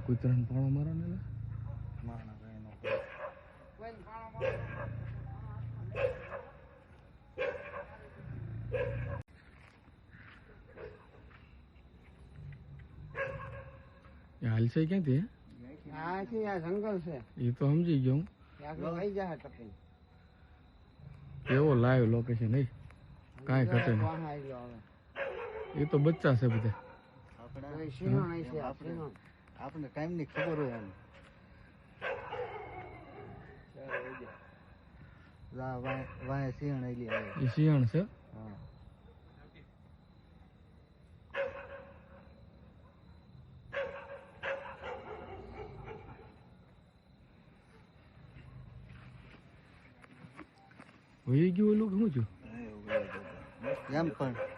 કૂતરાને પાણો મારો ને હાલશે ક્યાંથી જંગલ છે એ તો સમજી ગયો હું જાય એવો લાઈવ લોકેશન નહીં કાંઈ ઘટે નહીં એ તો બચ્ચા છે બધા આપણે ટાઈમ ની ખબર હોય એમ સિંહણ એ સિંહણ છે વહી ગયું ઓલું શું છું એમ પણ